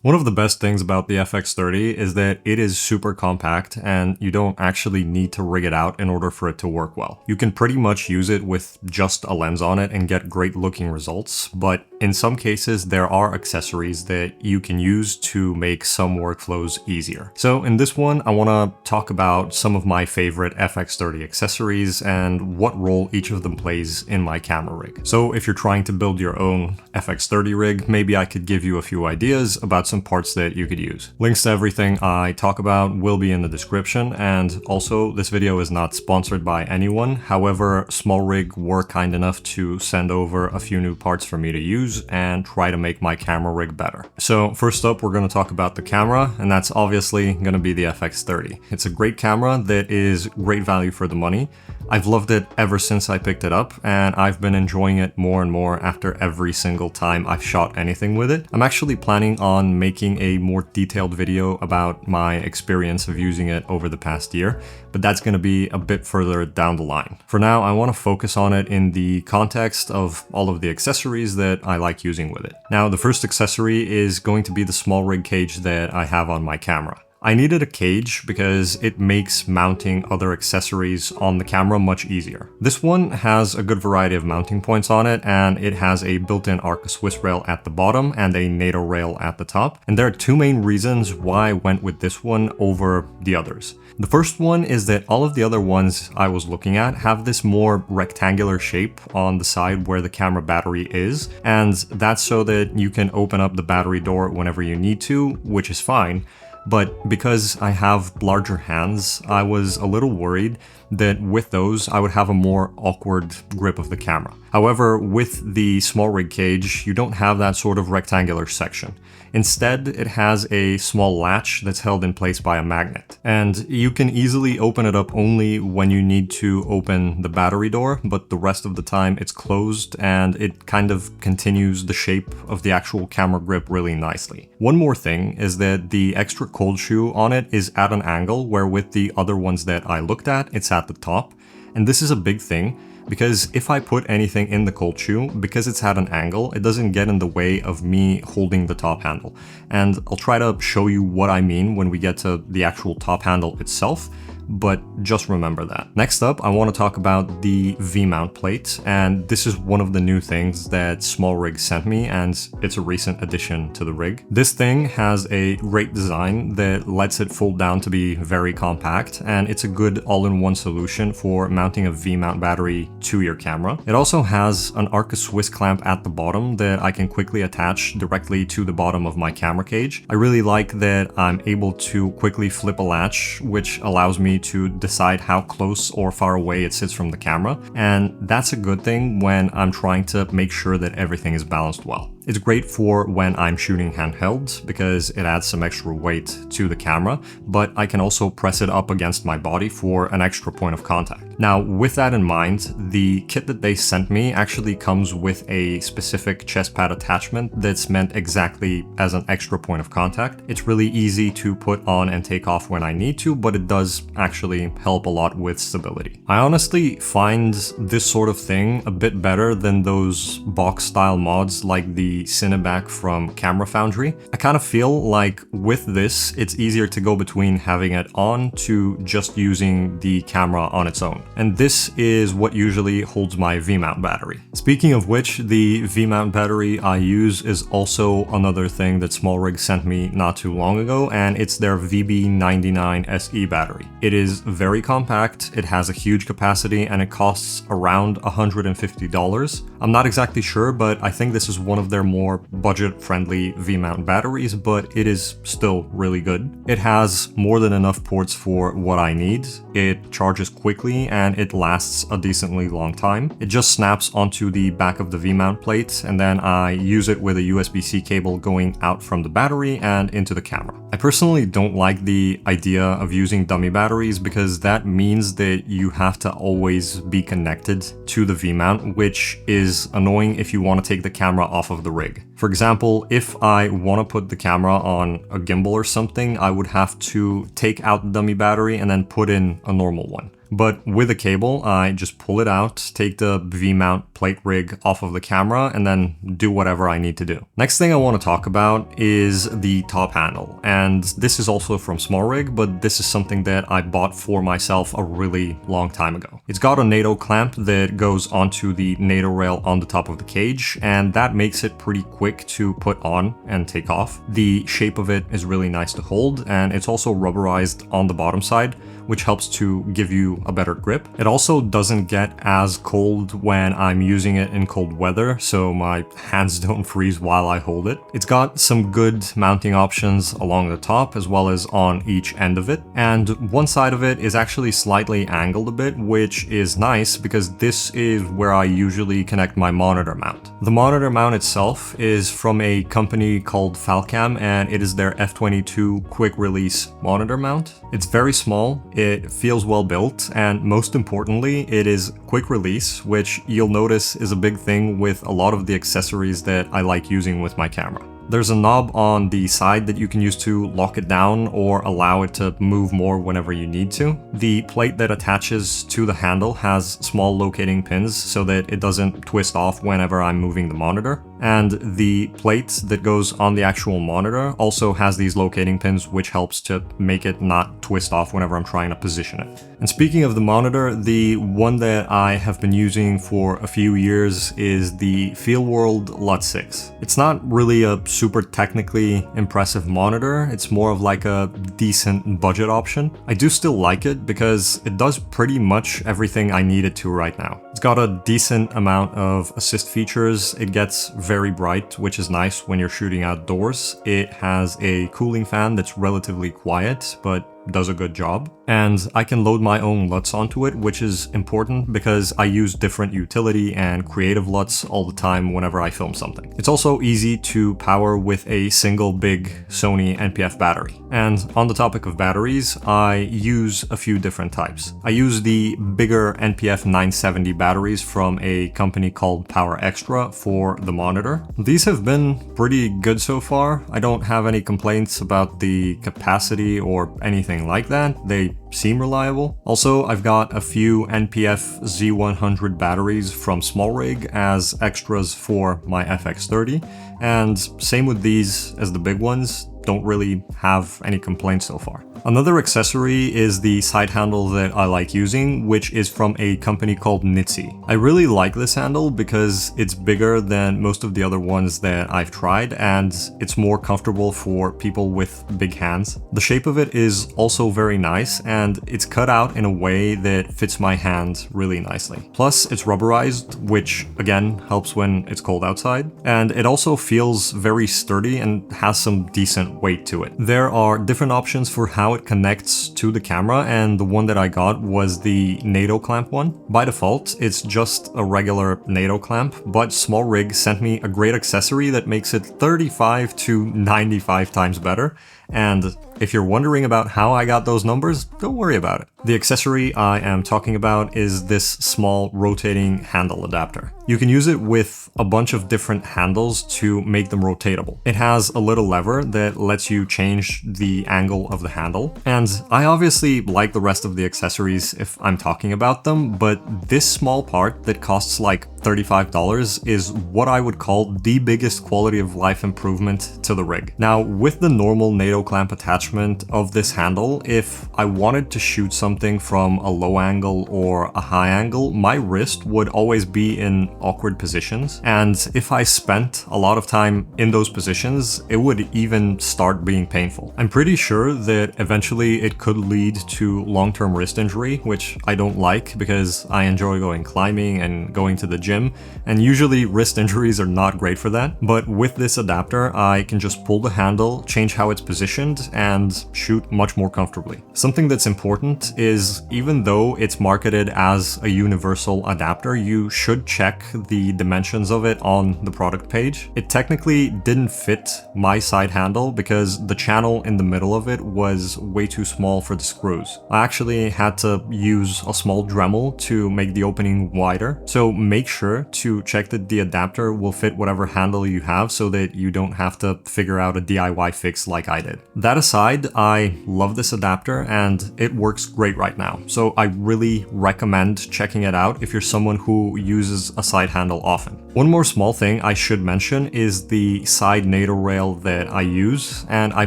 One of the best things about the FX30 is that it is super compact and you don't actually need to rig it out in order for it to work well. You can pretty much use it with just a lens on it and get great looking results, but in some cases there are accessories that you can use to make some workflows easier. So in this one, I want to talk about some of my favorite FX30 accessories and what role each of them plays in my camera rig. So if you're trying to build your own FX30 rig, maybe I could give you a few ideas about some parts that you could use. Links to everything I talk about will be in the description, and also this video is not sponsored by anyone. However, SmallRig were kind enough to send over a few new parts for me to use and try to make my camera rig better. So first up, we're going to talk about the camera, and that's obviously going to be the FX30. It's a great camera that is great value for the money. I've loved it ever since I picked it up, and I've been enjoying it more and more after every single time I've shot anything with it. I'm actually planning on making a more detailed video about my experience of using it over the past year, but that's going to be a bit further down the line. For now, I want to focus on it in the context of all of the accessories that I like using with it. Now, the first accessory is going to be the SmallRig cage that I have on my camera. I needed a cage because it makes mounting other accessories on the camera much easier. This one has a good variety of mounting points on it, and it has a built-in Arca Swiss rail at the bottom and a NATO rail at the top. And there are two main reasons why I went with this one over the others. The first one is that all of the other ones I was looking at have this more rectangular shape on the side where the camera battery is, and that's so that you can open up the battery door whenever you need to, which is fine. But because I have larger hands, I was a little worried that with those I would have a more awkward grip of the camera. However, with the SmallRig cage, you don't have that sort of rectangular section. Instead, it has a small latch that's held in place by a magnet. And you can easily open it up only when you need to open the battery door, but the rest of the time it's closed and it kind of continues the shape of the actual camera grip really nicely. One more thing is that the extra cold shoe on it is at an angle, where with the other ones that I looked at, it's at the top. And this is a big thing, because if I put anything in the cold shoe, because it's at an angle, it doesn't get in the way of me holding the top handle. And I'll try to show you what I mean when we get to the actual top handle itself, but just remember that. Next up, I want to talk about the V-mount plate, and this is one of the new things that SmallRig sent me, and it's a recent addition to the rig. This thing has a great design that lets it fold down to be very compact, and it's a good all-in-one solution for mounting a V-mount battery to your camera. It also has an Arca Swiss clamp at the bottom that I can quickly attach directly to the bottom of my camera cage. I really like that I'm able to quickly flip a latch, which allows me to decide how close or far away it sits from the camera, and that's a good thing when I'm trying to make sure that everything is balanced well. It's great for when I'm shooting handheld because it adds some extra weight to the camera, but I can also press it up against my body for an extra point of contact. Now, with that in mind, the kit that they sent me actually comes with a specific chest pad attachment that's meant exactly as an extra point of contact. It's really easy to put on and take off when I need to, but it does actually help a lot with stability. I honestly find this sort of thing a bit better than those box style mods like the Cineback from Camera Foundry. I kind of feel like with this, it's easier to go between having it on to just using the camera on its own. And this is what usually holds my V-mount battery. Speaking of which, the V-mount battery I use is also another thing that SmallRig sent me not too long ago, and it's their VB99 SE battery. It is very compact, it has a huge capacity, and it costs around $150. I'm not exactly sure, but I think this is one of their more budget-friendly V-mount batteries, but it is still really good. It has more than enough ports for what I need. It charges quickly and it lasts a decently long time. It just snaps onto the back of the V-mount plate, and then I use it with a USB-C cable going out from the battery and into the camera. I personally don't like the idea of using dummy batteries because that means that you have to always be connected to the V-mount, which is annoying if you want to take the camera off of the rig. For example, if I want to put the camera on a gimbal or something, I would have to take out the dummy battery and then put in a normal one. But with a cable, I just pull it out, take the V-mount plate rig off of the camera and then do whatever I need to do. Next thing I want to talk about is the top handle, and this is also from SmallRig, but this is something that I bought for myself a really long time ago. It's got a NATO clamp that goes onto the NATO rail on the top of the cage, and that makes it pretty quick to put on and take off. The shape of it is really nice to hold, and it's also rubberized on the bottom side, which helps to give you a better grip. It also doesn't get as cold when I'm using it in cold weather, so my hands don't freeze while I hold it. It's got some good mounting options along the top as well as on each end of it, and one side of it is actually slightly angled a bit, which is nice because this is where I usually connect my monitor mount. The monitor mount itself is from a company called Falcam, and it is their F22 quick release monitor mount. It's very small, it feels well built, and most importantly, it is quick release, which you'll notice is a big thing with a lot of the accessories that I like using with my camera. There's a knob on the side that you can use to lock it down or allow it to move more whenever you need to. The plate that attaches to the handle has small locating pins so that it doesn't twist off whenever I'm moving the monitor. And the plate that goes on the actual monitor also has these locating pins, which helps to make it not twist off whenever I'm trying to position it. And speaking of the monitor, the one that I have been using for a few years is the Fieldworld LUT 6. It's not really a super technically impressive monitor, it's more of like a decent budget option. I do still like it because it does pretty much everything I need it to right now. It's got a decent amount of assist features, it gets very bright, which is nice when you're shooting outdoors. It has a cooling fan that's relatively quiet, but does a good job. And I can load my own LUTs onto it, which is important because I use different utility and creative LUTs all the time whenever I film something. It's also easy to power with a single big Sony NPF battery. And on the topic of batteries, I use a few different types. I use the bigger NPF 970 batteries from a company called Power Extra for the monitor. These have been pretty good so far. I don't have any complaints about the capacity or anything like that. They seem reliable. Also, I've got a few NPF Z100 batteries from SmallRig as extras for my FX30, and same with these as the big ones. Don't really have any complaints so far. Another accessory is the side handle that I like using, which is from a company called Nitsi. I really like this handle because it's bigger than most of the other ones that I've tried, and it's more comfortable for people with big hands. The shape of it is also very nice, and it's cut out in a way that fits my hand really nicely. Plus, it's rubberized, which again helps when it's cold outside, and it also feels very sturdy and has some decent weight to it. There are different options for how it connects to the camera, and the one that I got was the NATO clamp one. By default, it's just a regular NATO clamp, but SmallRig sent me a great accessory that makes it 35 to 95 times better. And if you're wondering about how I got those numbers, don't worry about it. The accessory I am talking about is this small rotating handle adapter. You can use it with a bunch of different handles to make them rotatable. It has a little lever that lets you change the angle of the handle. And I obviously like the rest of the accessories if I'm talking about them, but this small part that costs like $35 is what I would call the biggest quality of life improvement to the rig. Now, with the normal NATO clamp attachment of this handle, if I wanted to shoot something from a low angle or a high angle, my wrist would always be in awkward positions. And if I spent a lot of time in those positions, it would even start being painful. I'm pretty sure that eventually it could lead to long-term wrist injury, which I don't like because I enjoy going climbing and going to the gym, and usually wrist injuries are not great for that. But with this adapter, I can just pull the handle, change how it's positioned, and shoot much more comfortably. Something that's important is, even though it's marketed as a universal adapter, you should check the dimensions of it on the product page. It technically didn't fit my side handle because the channel in the middle of it was way too small for the screws. I actually had to use a small Dremel to make the opening wider, so make sure to check that the adapter will fit whatever handle you have so that you don't have to figure out a DIY fix like I did. That aside, I love this adapter and it works great right now. So I really recommend checking it out if you're someone who uses a side handle often. One more small thing I should mention is the side NATO rail that I use, and I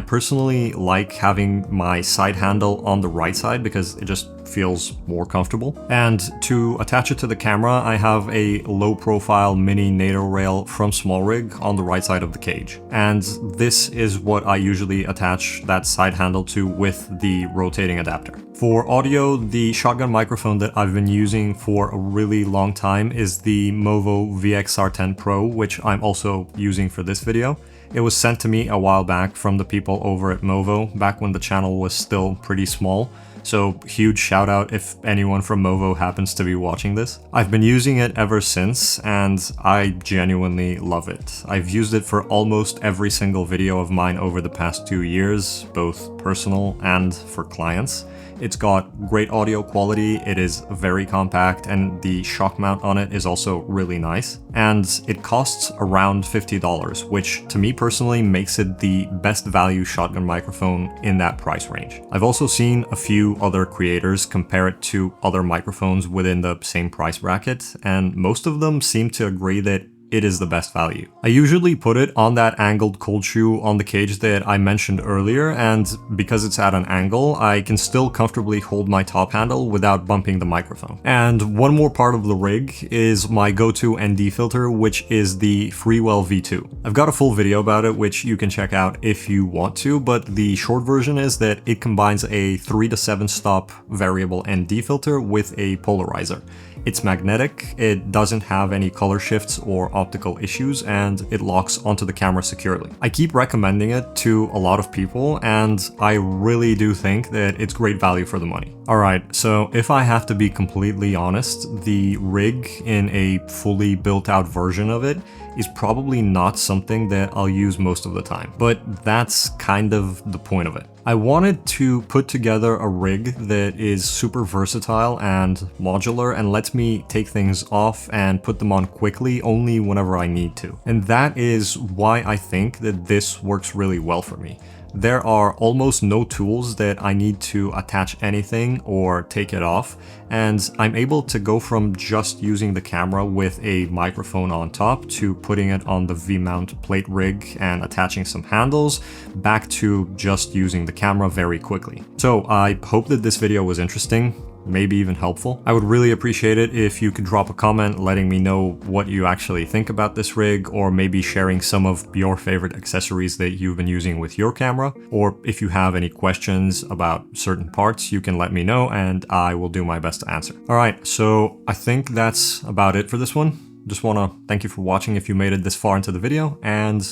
personally like having my side handle on the right side because it just feels more comfortable. And to attach it to the camera, I have a low profile mini NATO rail from SmallRig on the right side of the cage. And this is what I usually attach that side handle to with the rotating adapter. For audio, the shotgun microphone that I've been using for a really long time is the Movo VXR10 Pro, which I'm also using for this video. It was sent to me a while back from the people over at Movo, back when the channel was still pretty small. So huge shout out if anyone from Movo happens to be watching this. I've been using it ever since and I genuinely love it. I've used it for almost every single video of mine over the past 2 years, both personal and for clients. It's got great audio quality, it is very compact, and the shock mount on it is also really nice. And it costs around $50, which to me personally makes it the best value shotgun microphone in that price range. I've also seen a few other creators compare it to other microphones within the same price bracket, and most of them seem to agree that it is the best value. I usually put it on that angled cold shoe on the cage that I mentioned earlier, and because it's at an angle, I can still comfortably hold my top handle without bumping the microphone. And one more part of the rig is my go-to ND filter, which is the Freewell V2. I've got a full video about it, which you can check out if you want to, but the short version is that it combines a 3 to 7 stop variable ND filter with a polarizer. It's magnetic, it doesn't have any color shifts or optical issues, and it locks onto the camera securely. I keep recommending it to a lot of people, and I really do think that it's great value for the money. Alright, so if I have to be completely honest, the rig in a fully built out version of it is probably not something that I'll use most of the time, but that's kind of the point of it. I wanted to put together a rig that is super versatile and modular and lets me take things off and put them on quickly only whenever I need to. And that is why I think that this works really well for me. There are almost no tools that I need to attach anything or take it off, and I'm able to go from just using the camera with a microphone on top to putting it on the V-mount plate rig and attaching some handles, back to just using the camera very quickly. So I hope that this video was interesting, maybe even helpful. I would really appreciate it if you could drop a comment letting me know what you actually think about this rig, or maybe sharing some of your favorite accessories that you've been using with your camera, or if you have any questions about certain parts, you can let me know and I will do my best to answer. Alright, so I think that's about it for this one. Just want to thank you for watching if you made it this far into the video, and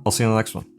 I'll see you in the next one.